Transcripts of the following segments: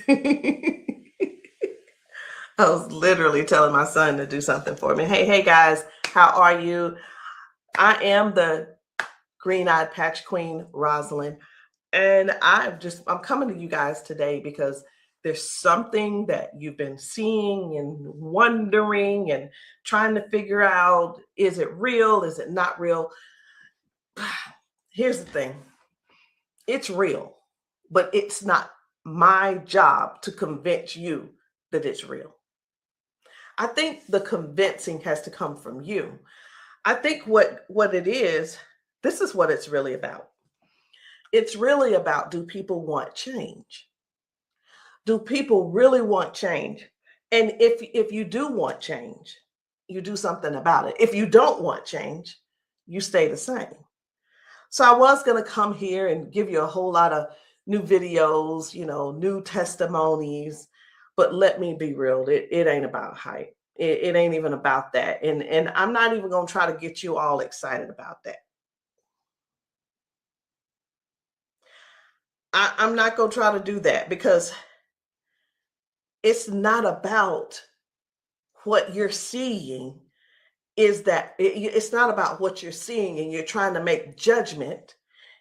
I was literally telling my son to do something for me. Hey guys, how are you? I am the green-eyed patch queen, Rosalind, and I'm coming to you guys today because there's something that you've been seeing and wondering and trying to figure out, is it real? Is it not real? Here's the thing. It's real, but it's not my job to convince you that it's real. I think the convincing has to come from you. I think what it is, this is what it's really about. It's really about, do people want change? Do people really want change? And if you do want change, you do something about it. If you don't want change, you stay the same. So I was going to come here and give you a whole lot of new videos, new testimonies, but let me be real, it ain't about hype. It ain't even about that. And I'm not even going to try to get you all excited about that. I'm not going to try to do that because it's not about what you're seeing. It's not about what you're seeing and you're trying to make judgment.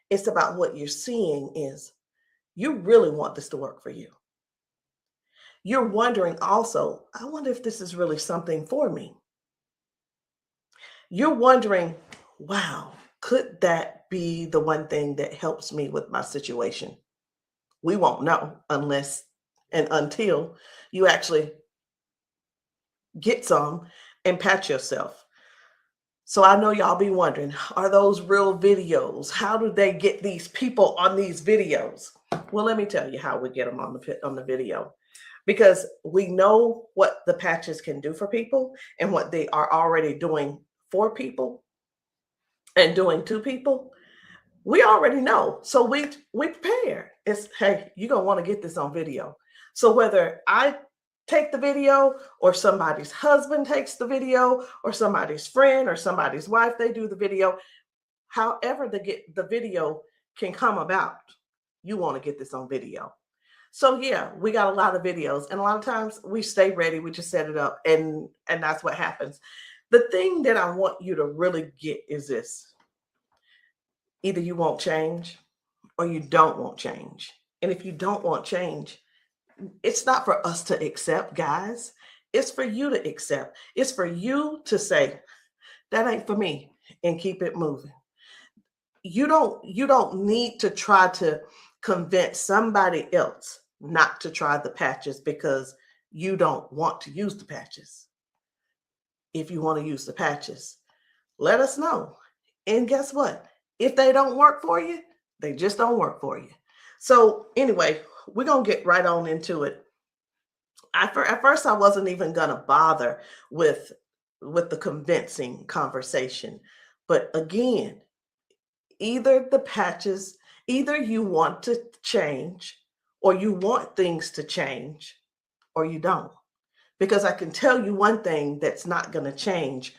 It's about what you're seeing is you really want this to work for you. You're wondering also, I wonder if this is really something for me. You're wondering, wow, could that be the one thing that helps me with my situation? We won't know unless and until you actually get some and pat yourself. So I know y'all be wondering, are those real videos? How do they get these people on these videos? Well, let me tell you how we get them on the video. Because we know what the patches can do for people and what they are already doing for people and doing to people. We already know. So we prepare. It's, hey, you're going to want to get this on video. So whether I take the video or somebody's husband takes the video or somebody's friend or somebody's wife, they do the video, however the video can come about, you want to get this on video. So yeah, we got a lot of videos, and a lot of times we stay ready. We just set it up, and that's what happens. The thing that I want you to really get is this: either you won't change, or you don't want change. And if you don't want change, it's not for us to accept, guys. It's for you to accept. It's for you to say, that ain't for me, and keep it moving. You don't need to try to convince somebody else not to try the patches because you don't want to use the patches. If you want to use the patches, let us know. And guess what? If they don't work for you, they just don't work for you. So anyway, we're going to get right on into it. At first, I wasn't even going to bother with the convincing conversation. But again, either the patches, either you want to change or you want things to change or you don't. Because I can tell you one thing that's not going to change: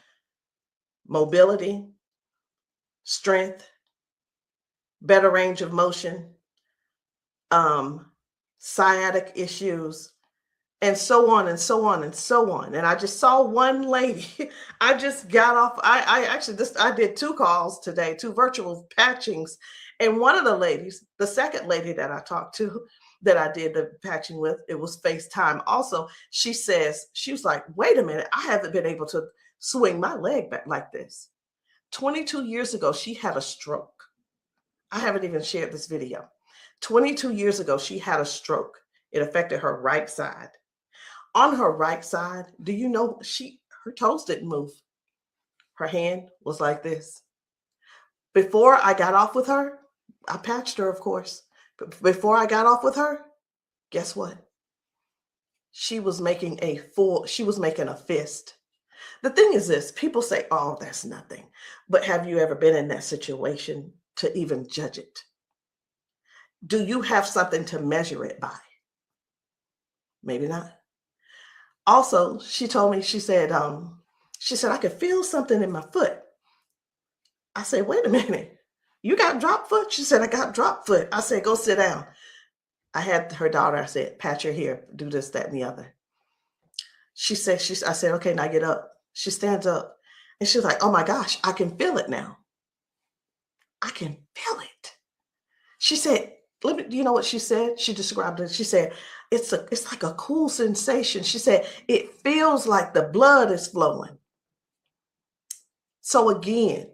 mobility, strength, better range of motion, sciatic issues, and so on and so on and so on. And I just saw one lady. I just got off. I did 2 calls today, 2 virtual patchings. And one of the ladies, the second lady that I talked to, that I did the patching with, it was FaceTime also. She was like, wait a minute, I haven't been able to swing my leg back like this. 22 years ago, she had a stroke. I haven't even shared this video. 22 years ago, she had a stroke. It affected her right side. On her right side, do you know her toes didn't move? Her hand was like this. Before I got off with her, I patched her, of course. But before I got off with her, guess what? She was making a fist. The thing is this: people say, oh, that's nothing. But have you ever been in that situation to even judge it? Do you have something to measure it by? Maybe not. Also, she told me, she said, I could feel something in my foot. I said, wait a minute, you got drop foot? She said, I got drop foot. I said, go sit down. I had her daughter, I said, pat your hair, do this, that, and the other. I said, okay, now get up. She stands up and she's like, oh my gosh, I can feel it now. I can feel it. She said, do you know what she said? She described it. She said, it's like a cool sensation. She said, it feels like the blood is flowing. So again,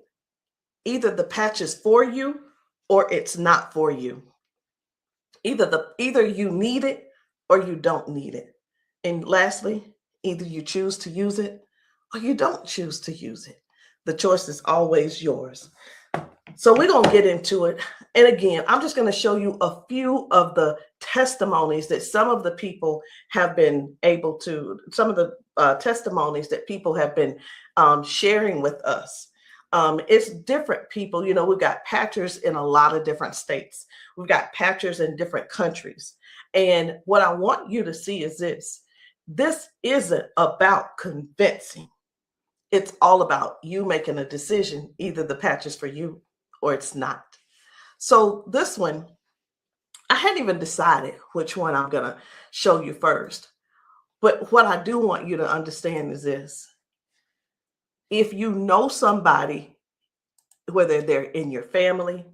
either the patch is for you or it's not for you. Either you need it or you don't need it. And lastly, either you choose to use it or you don't choose to use it. The choice is always yours. So we're going to get into it. And again, I'm just going to show you a few of the testimonies that some of the people have been able to, some of the testimonies that people have been sharing with us. It's different people. You know, we've got patchers in a lot of different states. We've got patchers in different countries. And what I want you to see is this. This isn't about convincing. It's all about you making a decision. Either the patch is for you or it's not. So this one, I hadn't even decided which one I'm going to show you first. But what I do want you to understand is this. If you know somebody, whether they're in your family,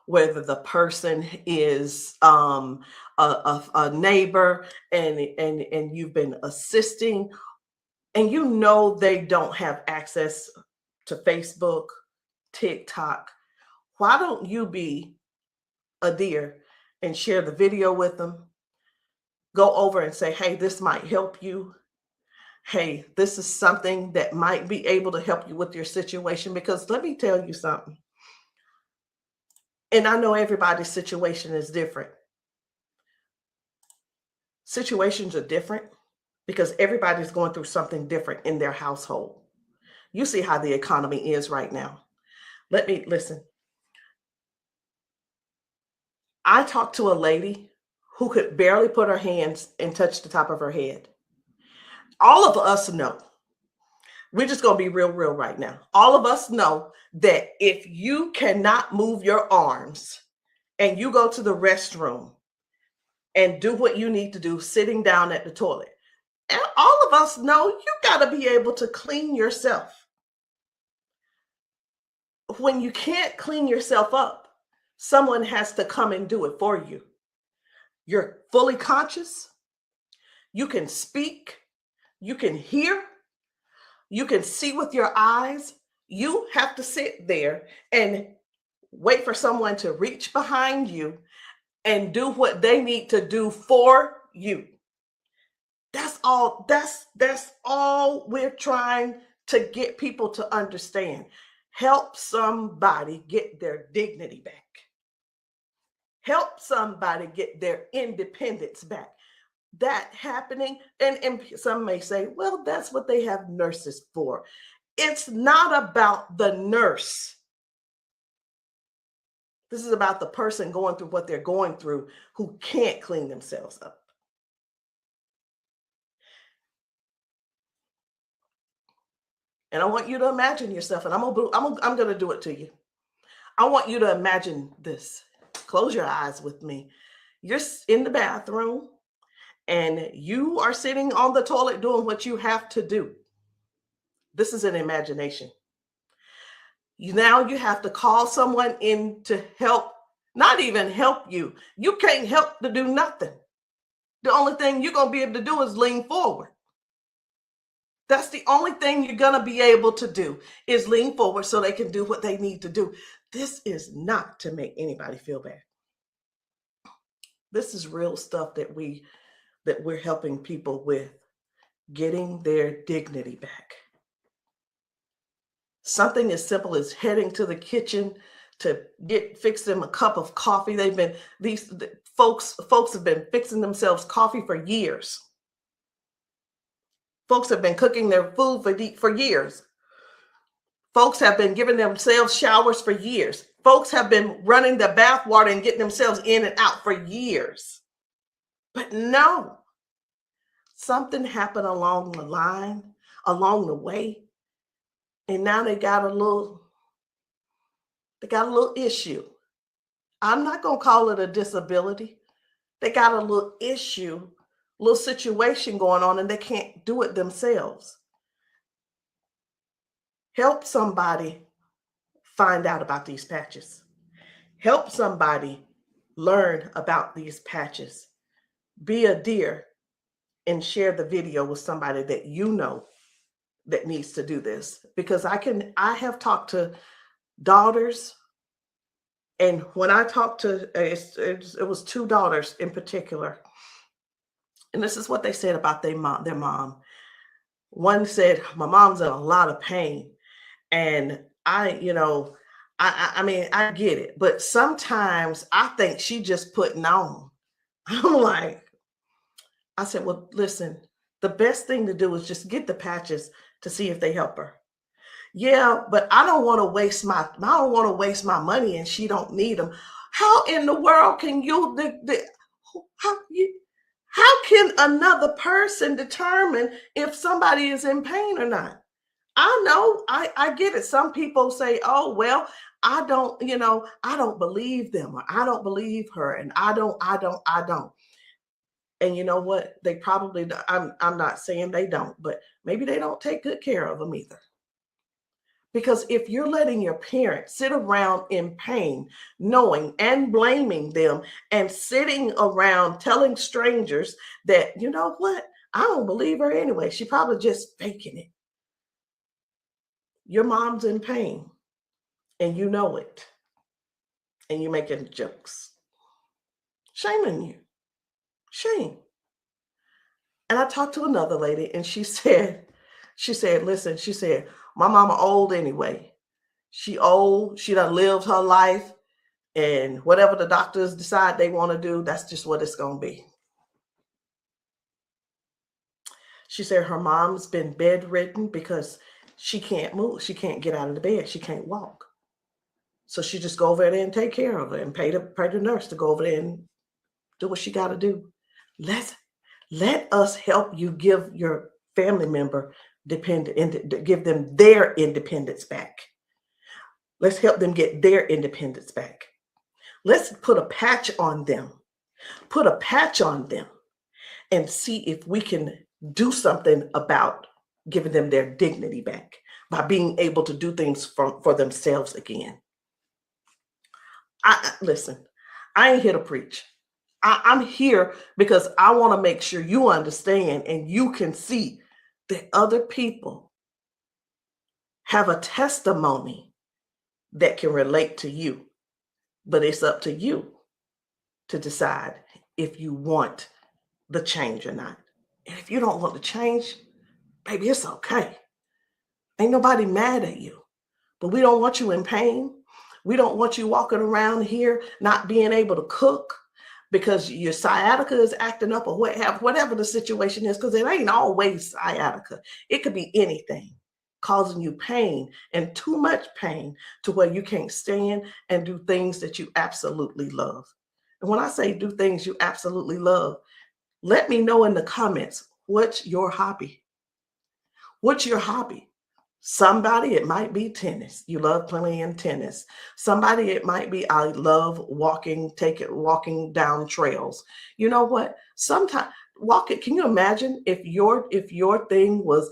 whether the person is a neighbor and you've been assisting, and you know they don't have access to Facebook, TikTok, why don't you be a dear and share the video with them? Go over and say, hey, this might help you. Hey, this is something that might be able to help you with your situation. Because let me tell you something. And I know everybody's situation is different. Situations are different because everybody's going through something different in their household. You see how the economy is right now. Listen. I talked to a lady who could barely put her hands and touch the top of her head. All of us know, we're just going to be real right now. All of us know that if you cannot move your arms and you go to the restroom and do what you need to do sitting down at the toilet, and all of us know you got to be able to clean yourself. When you can't clean yourself up, someone has to come and do it for you. You're fully conscious. You can speak. You can hear. You can see with your eyes. You have to sit there and wait for someone to reach behind you and do what they need to do for you. That's all. That's all we're trying to get people to understand. Help somebody get their dignity back. Help somebody get their independence back. That happening, and some may say, well, that's what they have nurses for. It's not about the nurse. This is about the person going through what they're going through who can't clean themselves up. And I want you to imagine yourself, and I'm going to do it to you. I want you to imagine this. Close your eyes with me. You're in the bathroom and you are sitting on the toilet doing what you have to do. This is an imagination. Now you have to call someone in to help, not even help you. You can't help to do nothing. The only thing you're going to be able to do is lean forward. That's the only thing you're going to be able to do is lean forward so they can do what they need to do. This is not to make anybody feel bad. This is real stuff that we're helping people with, getting their dignity back. Something as simple as heading to the kitchen to fix them a cup of coffee. These folks have been fixing themselves coffee for years. Folks have been cooking their food for years. Folks have been giving themselves showers for years. Folks have been running the bath water and getting themselves in and out for years. But no, something happened along the line, along the way, and now they got a little issue. I'm not going to call it a disability They got a little issue, little situation going on, and they can't do it themselves. Help somebody find out about these patches. Help somebody learn about these patches. Be a dear and share the video with somebody that you know that needs to do this. Because I have talked to daughters, and when I talked to, it was two daughters in particular, and this is what they said about their mom. One said, my mom's in a lot of pain. And I mean, I get it, but sometimes I think she just putting on. I'm like, I said, well, listen, the best thing to do is just get the patches to see if they help her. Yeah, but I don't want to waste my money and she don't need them. How in the world can how you how can another person determine if somebody is in pain or not? I know, I get it. Some people say, oh, well, I don't believe them, or I don't believe her, and I don't. And you know what? They probably, I'm not saying they don't, but maybe they don't take good care of them either. Because if you're letting your parents sit around in pain, knowing and blaming them, and sitting around telling strangers that, you know what, I don't believe her anyway, she probably just faking it. Your mom's in pain and you know it, and you're making jokes. Shame on you. Shame. And I talked to another lady and listen, she said, my mama old anyway. She old, she done lived her life, and whatever the doctors decide they want to do, that's just what it's going to be. She said her mom's been bedridden because she can't move. She can't get out of the bed. She can't walk. So she just go over there and take care of her and pay the nurse to go over there and do what she got to do. Let us help you give your family member give them their independence back. Let's help them get their independence back. Let's put a patch on them. Put a patch on them and see if we can do something about giving them their dignity back by being able to do things for themselves again. Listen, I ain't here to preach. I'm here because I want to make sure you understand and you can see that other people have a testimony that can relate to you. But it's up to you to decide if you want the change or not. And if you don't want the change, baby, it's okay. Ain't nobody mad at you. But we don't want you in pain. We don't want you walking around here not being able to cook because your sciatica is acting up, or whatever the situation is, because it ain't always sciatica. It could be anything causing you pain, and too much pain to where you can't stand and do things that you absolutely love. And when I say do things you absolutely love, let me know in the comments, what's your hobby? What's your hobby? Somebody, it might be tennis. You love playing tennis. Somebody, it might be, I love walking down trails. You know what? Sometimes walking, can you imagine if your thing was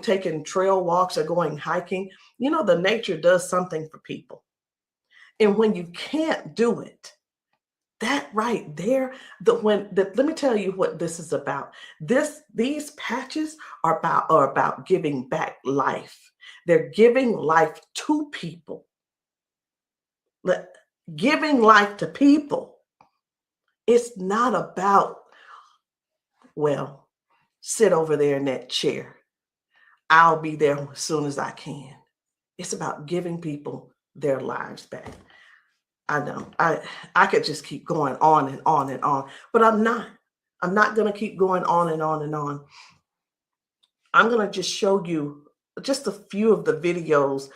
taking trail walks or going hiking? You know, the nature does something for people. And when you can't do it, that right there, let me tell you what this is about. These patches are about giving back life. They're giving life to people. Giving life to people. It's not about, well, sit over there in that chair. I'll be there as soon as I can. It's about giving people their lives back. I know I could just keep going on and on and on, but I'm not going to keep going on and on and on. I'm going to just show you just a few of the videos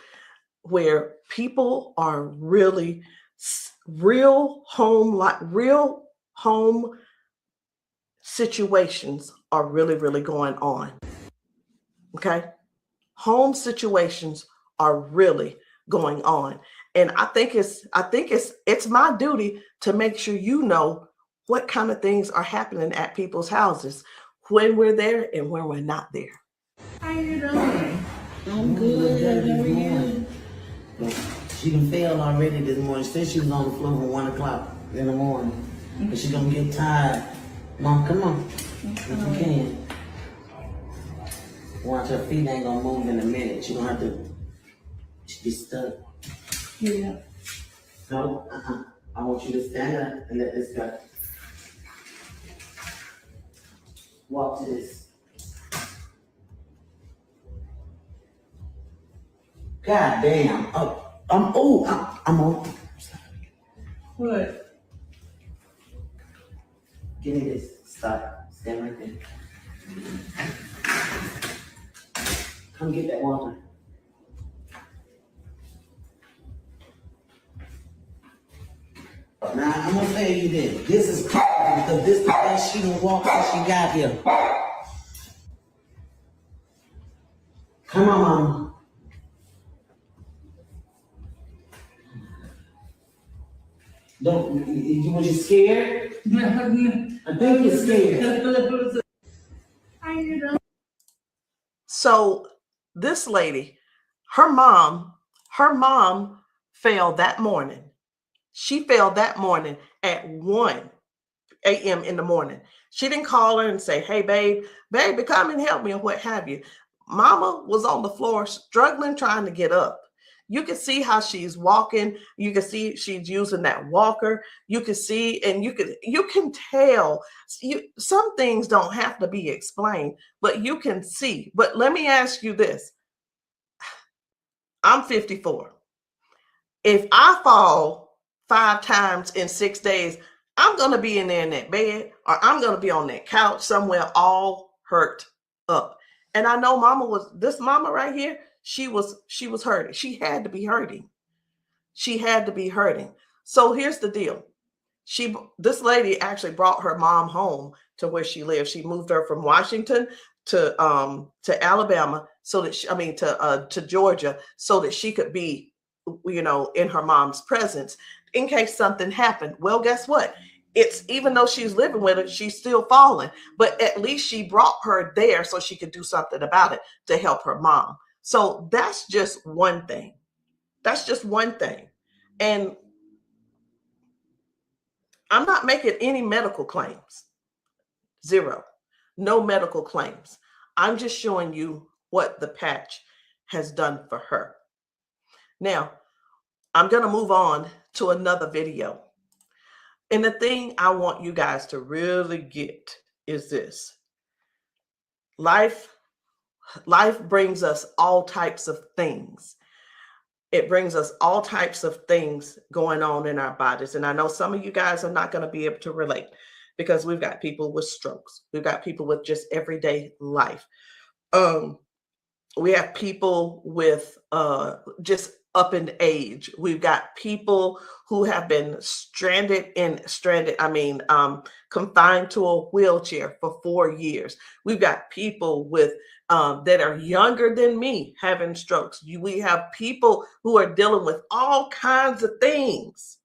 where people are really real home situations are really going on. Okay. Home situations are really going on. And I think it's my duty to make sure you know what kind of things are happening at people's houses when we're there and when we're not there. How you doing? I'm good. How are you? She done failed already this morning. She said she was on the floor from 1 o'clock in the morning. But she gonna get tired. Mom, come on. If you can. Watch, her feet ain't gonna move in a minute. She gonna have to be stuck. Yeah. No, I want you to stand up and let this go. Walk to this. God damn. I'm on. What? Give me this. Stop. Stand right there. Come get that water. Now, I'm gonna tell you this. This is powerful because this is the best she done walked since she got here. Come on, Mama. Don't, was you scared? I think you're scared. How you doing? So this lady, her mom fell that morning. She fell that morning at 1 a.m. in the morning. She didn't call her and say, hey, baby, come and help me, or what have you. Mama was on the floor struggling, trying to get up. You can see how she's walking. You can see she's using that walker. You can see, and you can tell. Some things don't have to be explained, but you can see. But let me ask you this. I'm 54. If I fall 5 times in 6 days, I'm going to be in there in that bed, or I'm going to be on that couch somewhere all hurt up. And I know this mama right here, she was hurting. She had to be hurting. She had to be hurting. So here's the deal. This lady actually brought her mom home to where she lived. She moved her from Washington to Alabama to Georgia, so that she could be, in her mom's presence in case something happened. Well, guess what? It's, even though she's living with her, she's still falling, but at least she brought her there so she could do something about it to help her mom. So that's just one thing. That's just one thing. And I'm not making any medical claims. Zero. No medical claims. I'm just showing you what the patch has done for her. Now, I'm going to move on to another video. And the thing I want you guys to really get is this. Life brings us all types of things. It brings us all types of things going on in our bodies. And I know some of you guys are not going to be able to relate, because we've got people with strokes. We've got people with just everyday life. We have people with just up in age. We've got people who have been confined to a wheelchair for 4 years. We've got people with that are younger than me having strokes. We have people who are dealing with all kinds of things,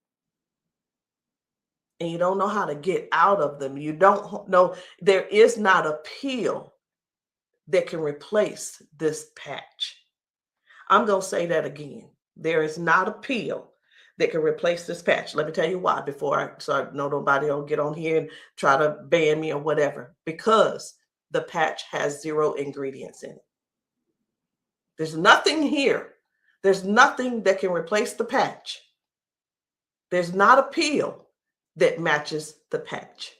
and you don't know how to get out of them. You don't know. There is not a pill that can replace this patch. I'm going to say that again. There is not a pill that can replace this patch. Let me tell you why, so I know nobody will get on here and try to ban me or whatever. Because the patch has 0 ingredients in it. There's nothing here. There's nothing that can replace the patch. There's not a pill that matches the patch.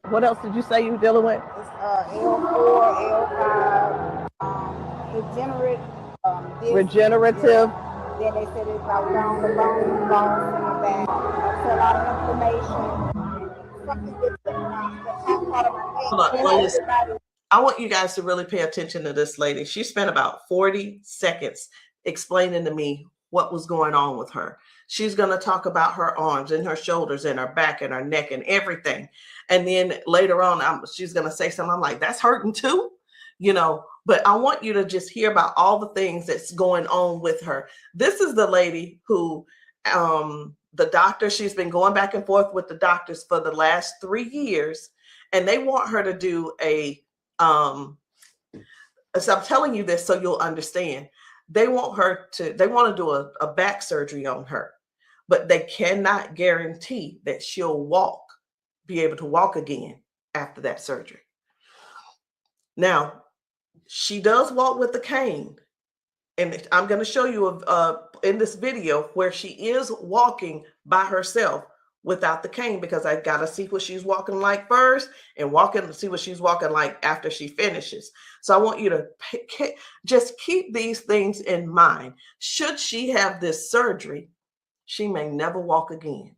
What else did you say you were dealing with? It's L4, L5, Regenerative. Yeah. Then they said it's about down the bone, bones in the back. That's a lot of inflammation. Something that's part of my head. I want you guys to really pay attention to this lady. She spent about 40 seconds explaining to me what was going on with her. She's going to talk about her arms and her shoulders and her back and her neck and everything. And then later on, she's going to say something. I'm like, that's hurting too, but I want you to just hear about all the things that's going on with her. This is the lady who the doctor, she's been going back and forth with the doctors for the last 3 years, and they want her to do a so I'm telling you this so you'll understand. They want to do a back surgery on her, but they cannot guarantee that she'll be able to walk again after that surgery. Now, she does walk with a cane, and I'm going to show you in this video where she is walking by herself without the cane, because I got to see what she's walking like first and see what she's walking like after she finishes. So I want you to just keep these things in mind. Should she have this surgery, she may never walk again.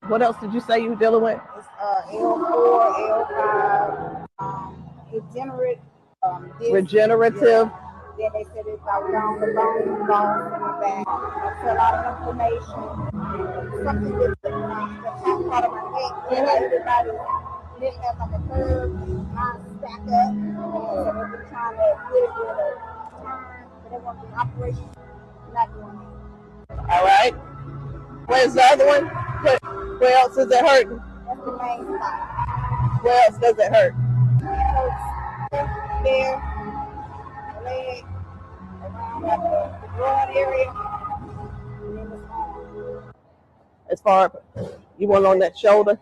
What else did you say you were dealing with? It's L4, L5, regenerative. Yeah. Then they said it's out down the bone in the back. That's a lot of inflammation. Something with the top part of my neck. Everybody living up on the curve, mine stack up. So they've been trying to get it with a turn, but they want the operation. Not doing it. All right. Where's the other one? Where else is it hurting? That's the main spot. Where else does it hurt? It hurts there, leg, around like the broad area, and then it's on. As far you want on that shoulder?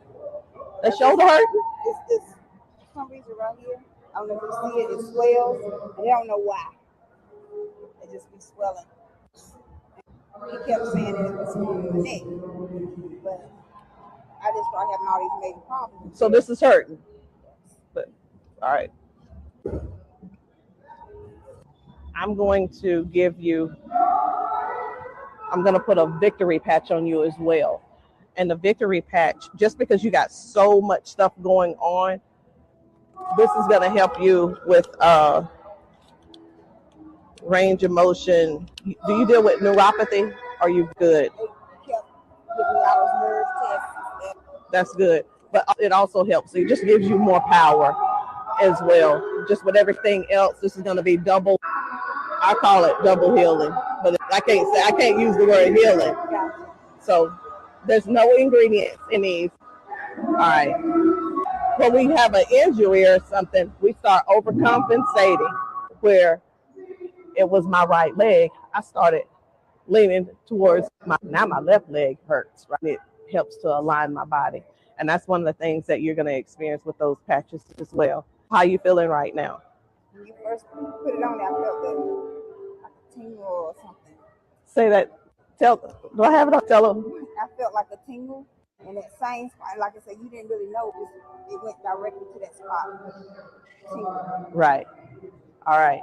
That shoulder hurt? It's this, for some reason right here. I don't know if you see it, it swells, and they don't know why. It just be swelling. He kept saying that it was on the neck, but I just started having all these major problems. So this is hurting. But all right. I'm going to put a victory patch on you as well. And the victory patch, just because you got so much stuff going on, this is going to help you with range of motion. Do you deal with neuropathy? Are you good? They kept giving me all those nerve tests. That's good. But it also helps. It just gives you more power as well. Just with everything else, this is going to be double. I call it double healing, but I can't use the word healing. So there's no ingredients in these. All right. When we have an injury or something, we start overcompensating. Where it was my right leg, I started leaning towards now my left leg hurts, right? It helps to align my body. And that's one of the things that you're going to experience with those patches as well. How are you feeling right now? When you first put it on there, I felt like a tingle or something. Say that. Do I have it up? Tell them. I felt like a tingle, and that same spot, like I said, you didn't really know it went directly to that spot. Tingle. Right. All right.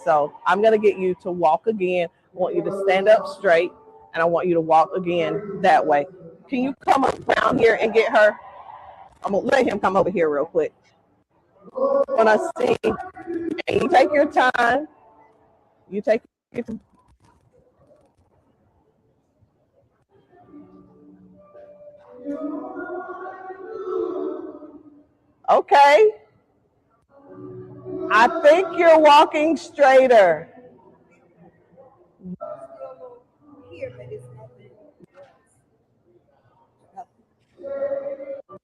So I'm going to get you to walk again. I want you to stand up straight, and I want you to walk again that way. Can you come up down here and get her? I'm going to let him come over here real quick. When I see, and you take your time. You take your time. Okay. I think you're walking straighter.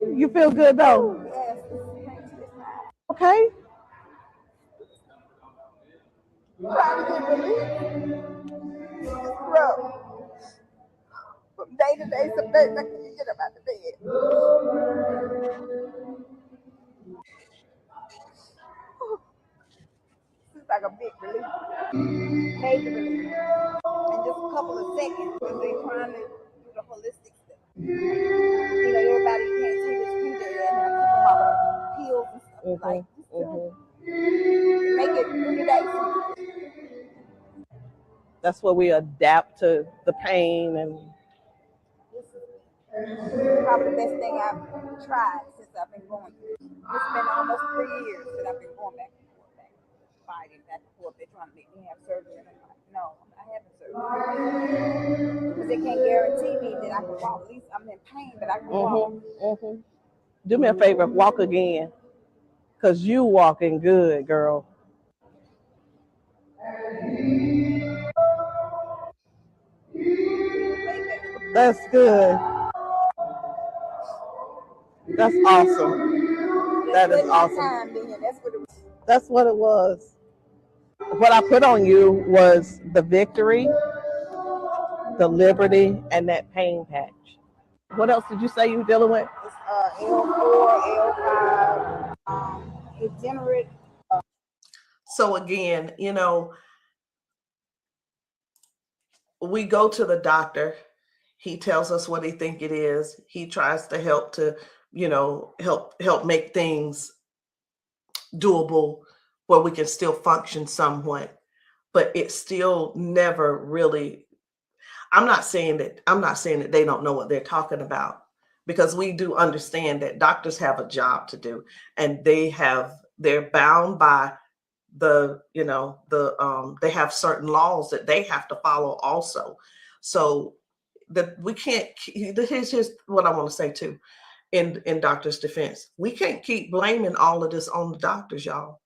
You feel good though? Okay. From day to day, some days I can't get up out of bed. It's like a big relief, major relief, in just a couple of seconds because they're trying to do the holistic stuff. Everybody can't see this picture and I keep them all the pills and stuff like make it through the day. That's where we adapt to the pain and. This is probably the best thing I've tried since I've been going through. It's been almost 3 years that I've been going back and forth, fighting back and forth. They're trying to make me have surgery, and I'm like, no, I haven't surgery. Because they can't guarantee me that I can walk. At least I'm in pain, but I can walk. Do me a favor, walk again, because you walking good, girl. That's good. That's awesome. That is awesome. That's what it was. What I put on you was the victory, the liberty, and that pain patch. What else did you say you were dealing with? It's L4, L5, degenerate. So again, we go to the doctor. He tells us what he think it is. He tries to help to, help make things doable where we can still function somewhat, but it's still never really. I'm not saying that they don't know what they're talking about, because we do understand that doctors have a job to do, and they're bound by they have certain laws that they have to follow also. So that we can't. Here's what I want to say too. In doctors' defense, we can't keep blaming all of this on the doctors, y'all.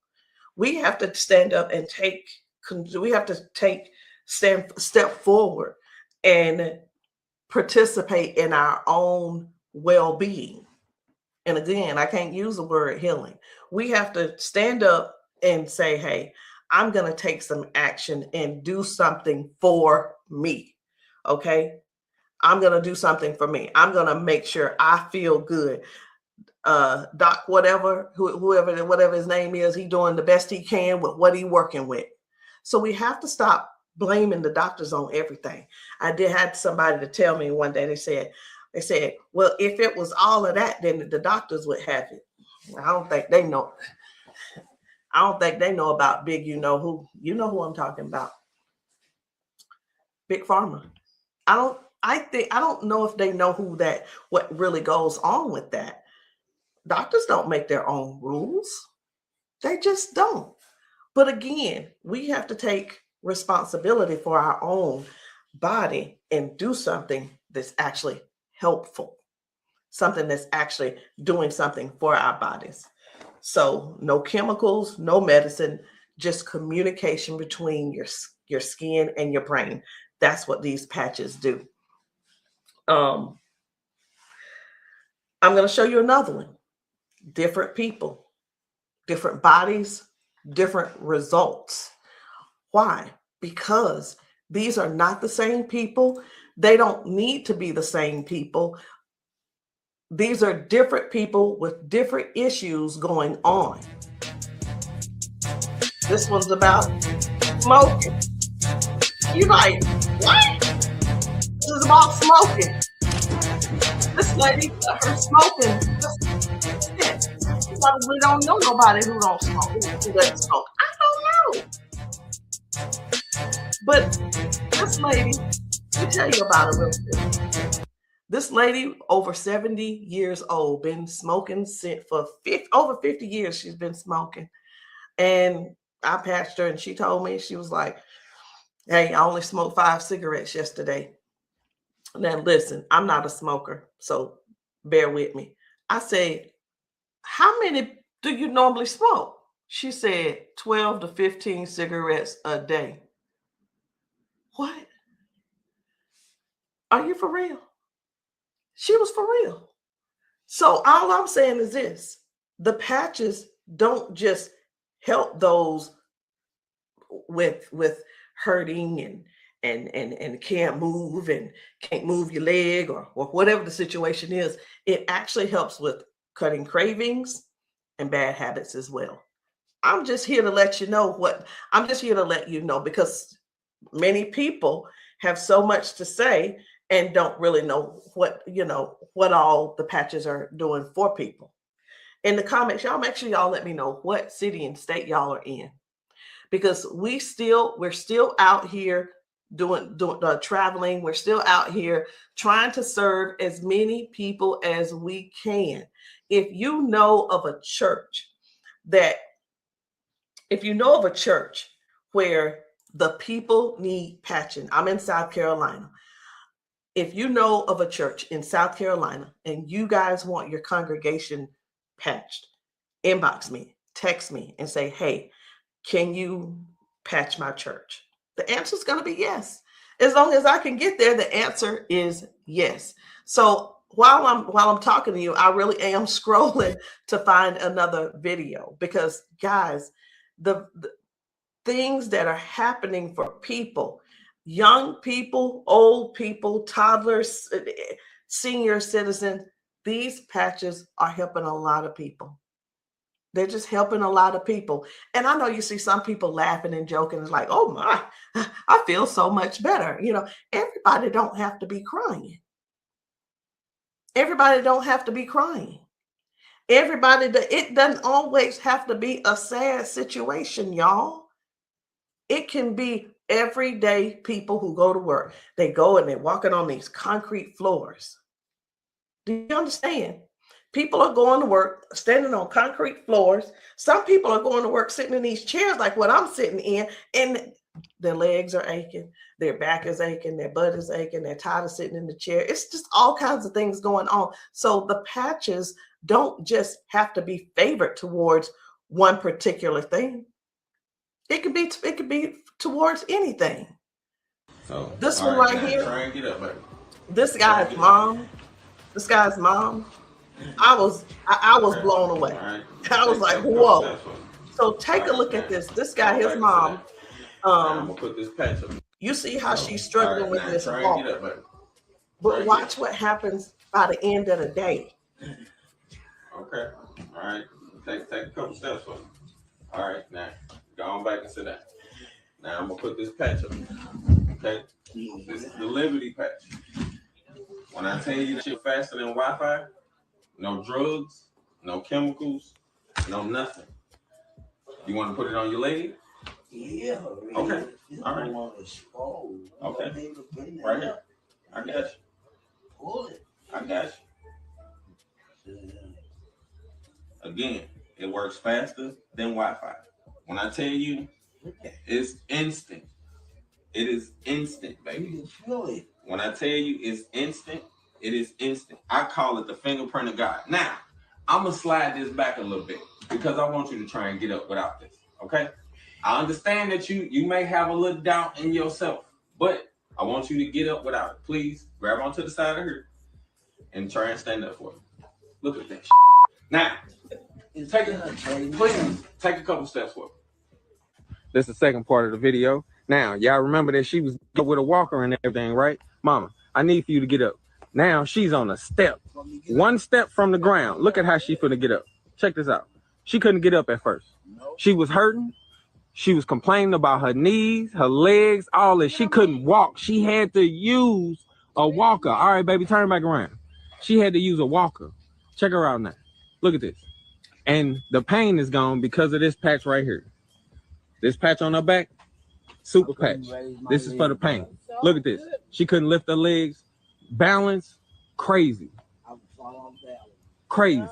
We have to stand up and step forward and participate in our own well-being. And again, I can't use the word healing. We have to stand up and say, hey, I'm going to take some action and do something for me. Okay. I'm going to do something for me. I'm going to make sure I feel good. Doc, whatever his name is, he doing the best he can with what he working with. So we have to stop blaming the doctors on everything. I did have somebody to tell me one day, they said, well, if it was all of that, then the doctors would have it. I don't think they know. I don't think they know about big, you know who I'm talking about. Big Pharma. I don't know if they know what really goes on with that. Doctors don't make their own rules. They just don't. But again, we have to take responsibility for our own body and do something that's actually helpful, something that's actually doing something for our bodies. So no chemicals, no medicine, just communication between your skin and your brain. That's what these patches do. I'm going to show you another one. Different people, different bodies, different results. Why? Because these are not the same people. They don't need to be the same people. These are different people with different issues going on. This one's about smoking. You're like, what? This is about smoking. This lady, her smoking. You probably don't know nobody who don't smoke, who doesn't smoke. I don't know. But this lady, let me tell you about her real quick. This lady, over 70 years old, been smoking for over 50 years. She's been smoking. And I patched her, and she told me, she was like, hey, I only smoked 5 cigarettes yesterday. Now, listen, I'm not a smoker, so bear with me. I said, how many do you normally smoke? She said 12 to 15 cigarettes a day. What? Are you for real? She was for real. So all I'm saying is this: the patches don't just help those with hurting and can't move and can't move your leg or whatever the situation is. It actually helps with cutting cravings and bad habits as well. I'm just here to let you know because many people have so much to say and don't really know what all the patches are doing for people. In the comments, y'all make sure y'all let me know what city and state y'all are in, because we're still out here doing traveling. We're still out here trying to serve as many people as we can. If you know of a church where the people need patching, I'm in South Carolina. if you know of a church in South Carolina and you guys want your congregation patched, inbox me, text me, and say, hey, can you patch my church? The answer is going to be yes. As long as I can get there, the answer is yes. So while I'm talking to you, I really am scrolling to find another video, because guys, the things that are happening for people, young people, old people, toddlers, senior citizens, these patches are helping a lot of people. They're just helping a lot of people. And I know you see some people laughing and joking. It's like, oh my, I feel so much better. You know, everybody don't have to be crying. Everybody don't have to be crying. It doesn't always have to be a sad situation, y'all. It can be everyday people who go to work. They go and they're walking on these concrete floors. Do you understand? People are going to work, standing on concrete floors. Some people are going to work sitting in these chairs like what I'm sitting in, and their legs are aching, their back is aching, their butt is aching, they're tired of sitting in the chair. It's just all kinds of things going on. So the patches don't just have to be favored towards one particular thing. It could be towards anything. So this one right here, try and get up, baby. This guy's mom, I was blown away. Right. I was like, whoa. So take a look at this. This guy, his mom, I'm gonna put this patch up. you see how she's struggling with this Try and walk. get up, baby. But watch what happens by the end of the day. Okay. All right. Take a couple steps for me. All right. Now go on back and sit down. Now I'm gonna put this patch up. Okay. This is the Liberty patch. When I tell you that you're faster than Wi-Fi, no drugs, no chemicals, no nothing. You want to put it on your leg? Yeah. Okay. All right. Okay. Right here. I got you. Pull it. I got you. Again, it works faster than Wi-Fi. When I tell you, it's instant. It is instant, baby. You can feel it. When I tell you it's instant, it is instant. I call it the fingerprint of God. Now, I'm going to slide this back a little bit because I want you to try and get up without this, okay? I understand that you may have a little doubt in yourself, but I want you to get up without it. Please grab onto the side of her and try and stand up for me. Look at that shit. Now, please take a couple steps forward. This is the second part of the video. Now, y'all remember that she was with a walker and everything, right? Mama, I need for you to get up. Now she's on a step. One step from the ground. Look at how she's gonna get up. Check this out. She couldn't get up at first. She was hurting. She was complaining about her knees, her legs, all this. She couldn't walk. She had to use a walker. All right, baby, turn back around. She had to use a walker. Check her out now. Look at this. And the pain is gone because of this patch right here. This patch on her back, super patch. This is for the pain. Look at this. She couldn't lift her legs. Balance, crazy. Crazy.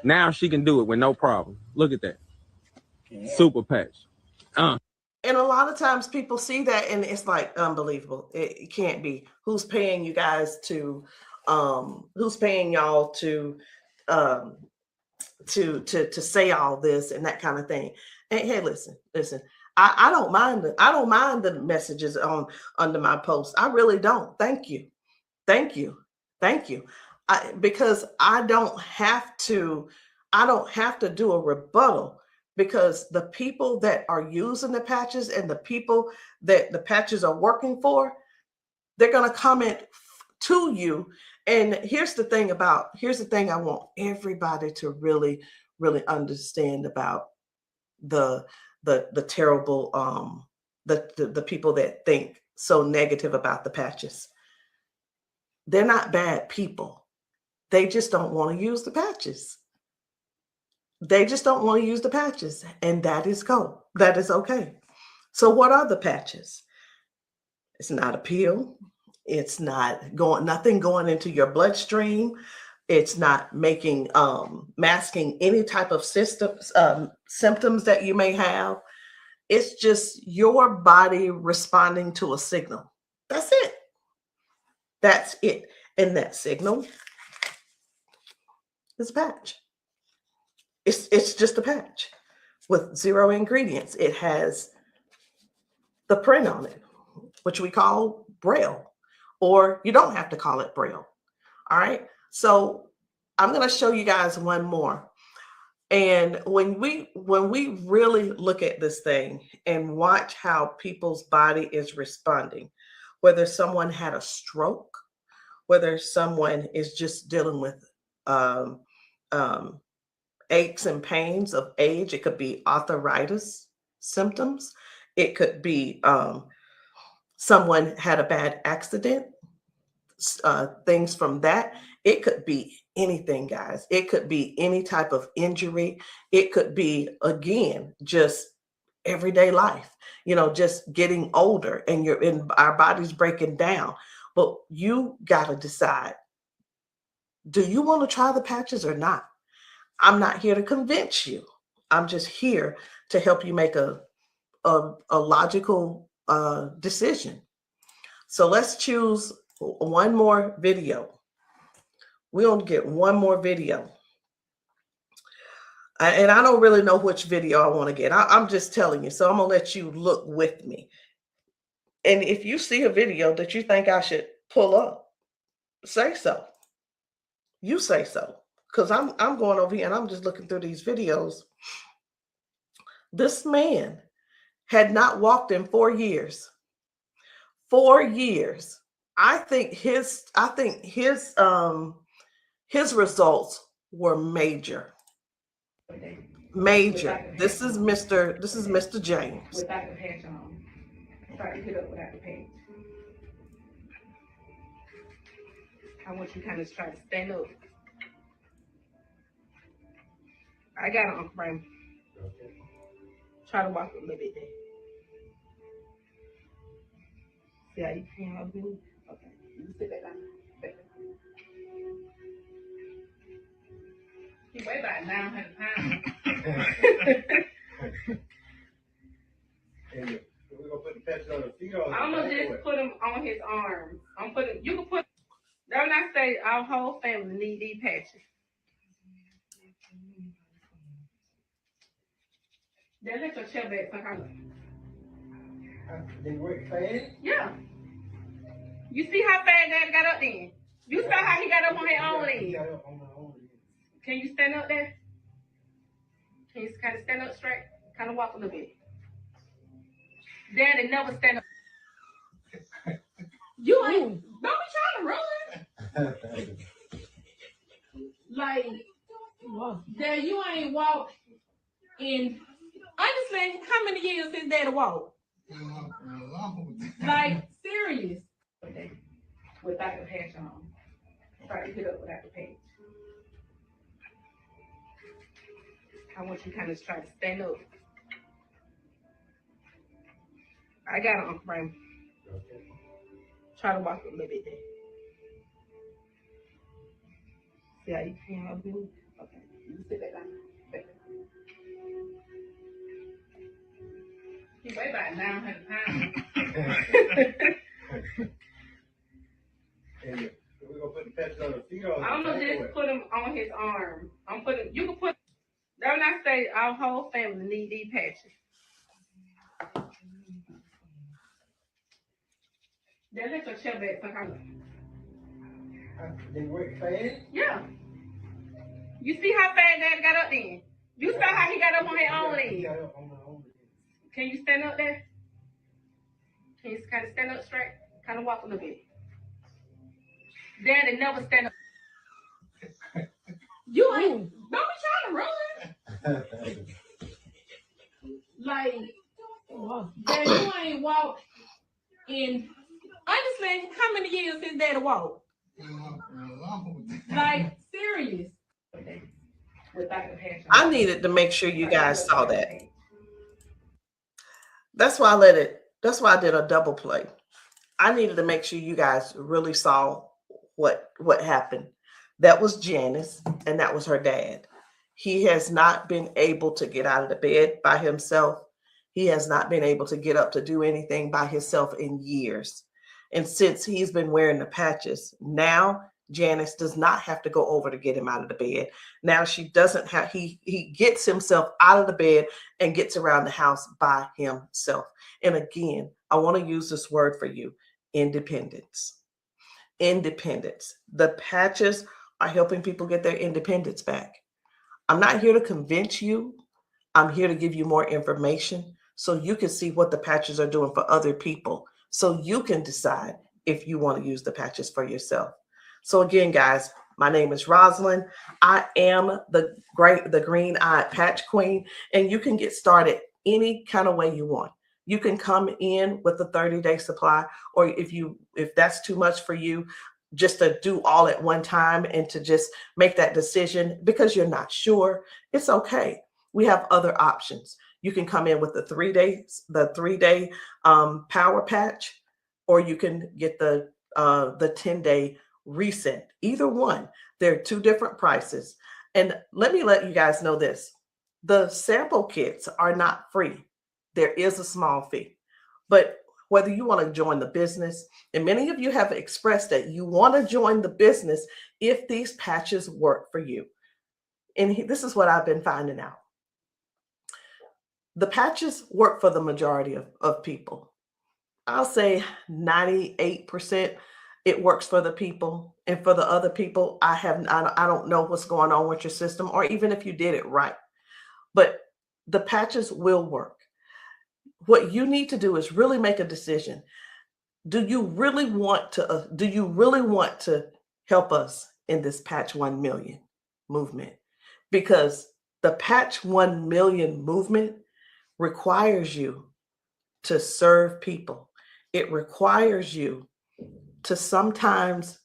Now she can do it with no problem. Look at that. Super patch. And a lot of times people see that and it's like unbelievable. It can't be. Who's paying you guys to who's paying y'all to say all this and that kind of thing. And hey, listen. I don't mind the messages under my post. I really don't. Thank you. Because I don't have to do a rebuttal, because the people that are using the patches and the people that the patches are working for, they're going to comment to you. And here's the thing I want everybody to really, really understand about the terrible, the people that think so negative about the patches. They're not bad people. They just don't want to use the patches. And that is okay. So what are the patches? It's not a pill. It's nothing going into your bloodstream. It's not masking any type of symptoms that you may have. It's just your body responding to a signal. That's it. That's it. And that signal is a patch. It's just a patch with 0 ingredients. It has the print on it, which we call Braille, or you don't have to call it Braille. All right. So I'm going to show you guys one more. And when we really look at this thing and watch how people's body is responding, whether someone had a stroke, whether someone is just dealing with aches and pains of age, it could be arthritis symptoms, it could be someone had a bad accident, things from that. It could be anything, guys. It could be any type of injury. It could be, again, just everyday life, just getting older and our body's breaking down. But you got to decide, do you want to try the patches or not? I'm not here to convince you. I'm just here to help you make a logical decision. So let's choose one more video. We only get one more video. And I don't really know which video I want to get. I'm just telling you. So I'm going to let you look with me. And if you see a video that you think I should pull up, say so. You say so. Because I'm going over here and I'm just looking through these videos. This man had not walked in 4 years. 4 years. I think his results were major. Major. This is Mr. James. Without the patch on. Try to get up without the patch. I want you to kind of try to stand up. I got it, Uncle Brian. Try to walk a little bit there. See how you can help me? Okay. You sit back down. Back down. He weigh about 900 pounds. And we're gonna put the patches on the feet or I'm gonna just put them on his arms. You can put, that when I say our whole family need these patches. Then let your chair back some they work fast? Yeah. You see how fast Dad got up then? You saw how he got up on his own leg. Can you stand up there? Can you kind of stand up straight? Kind of walk a little bit. Daddy never stand up. You ain't, don't be trying to run. Like, Dad, you ain't walked in, honestly, how many years since Daddy walked? Like, serious. Without the patch on. Try to get up without the patch. I want you to kind of try to stand up. I got it, Uncle Brian. Try to walk a little bit there. See how you can help me? Okay. You sit back down. Back down. He weigh about 900 pounds. And we're gonna put the patches on the feet or I'm gonna just put them on his arm. You can put, that when I say our whole family need these patches. Then let your chair back some they work fast? Yeah. You see how fast Dad got up then? You saw how he got up on his own leg. Can you stand up there? Can you kind of stand up straight? Kind of walk a little bit. Daddy never stand up. You ain't, don't be trying to run. Like, Dad, you ain't walked in, honestly, how many years since Daddy walked? Like, serious. Without the patch on. I needed to make sure you guys saw that. That's why I did a double play. I needed to make sure you guys really saw what happened. That was Janice, and that was her dad. He has not been able to get out of the bed by himself. He has not been able to get up to do anything by himself in years. And since he's been wearing the patches, now Janice does not have to go over to get him out of the bed. Now she doesn't have, he gets himself out of the bed and gets around the house by himself. And again, I want to use this word for you, independence. Independence. The patches are helping people get their independence back. I'm not here to convince you. I'm here to give you more information so you can see what the patches are doing for other people, so you can decide if you want to use the patches for yourself. So again, guys, my name is Rosalind. I am the green-eyed patch queen, and you can get started any kind of way you want. You can come in with a 30-day supply, or if that's too much for you, just to do all at one time and to just make that decision because you're not sure, it's okay. We have other options. You can come in with the 3-day power patch, or you can get the 10-day reset. Either one. There are two different prices. And let me let you guys know this. The sample kits are not free. There is a small fee. But whether you want to join the business, and many of you have expressed that you want to join the business if these patches work for you. And this is what I've been finding out. The patches work for the majority of people. I'll say 98% it works for the people. And for the other people, I don't know what's going on with your system, or even if you did it right. But the patches will work. What you need to do is really make a decision. Do you really want to help us in this Patch 1 Million movement? Because the Patch 1 Million movement requires you to serve people. It requires you to sometimes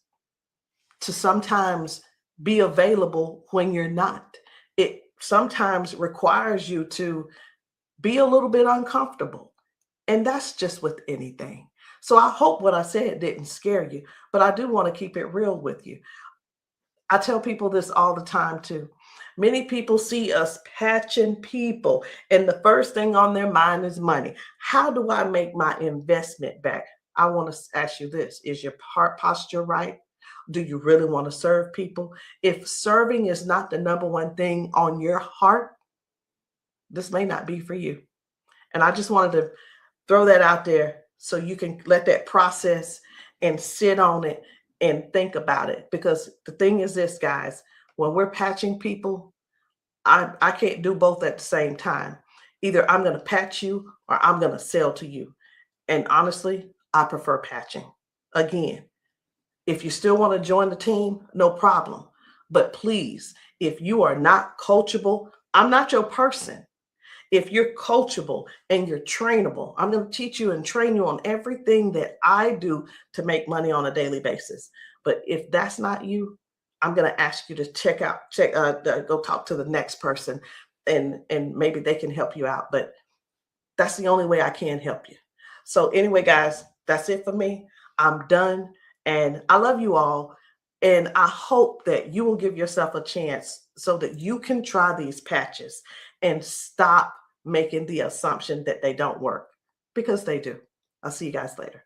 be available when you're not. It sometimes requires you to be a little bit uncomfortable. And that's just with anything. So I hope what I said didn't scare you, but I do want to keep it real with you. I tell people this all the time too. Many people see us patching people, and the first thing on their mind is money. How do I make my investment back? I want to ask you this. Is your heart posture right? Do you really want to serve people? If serving is not the number one thing on your heart, this may not be for you. And I just wanted to throw that out there so you can let that process and sit on it and think about it. Because the thing is this, guys, when we're patching people, I can't do both at the same time. Either I'm going to patch you or I'm going to sell to you. And honestly, I prefer patching. Again, if you still want to join the team, no problem. But please, if you are not coachable, I'm not your person. If you're coachable and you're trainable, I'm going to teach you and train you on everything that I do to make money on a daily basis. But if that's not you, I'm going to ask you to go talk to the next person, and maybe they can help you out. But that's the only way I can help you. So anyway, guys, that's it for me. I'm done. And I love you all. And I hope that you will give yourself a chance so that you can try these patches and stop making the assumption that they don't work, because they do. I'll see you guys later.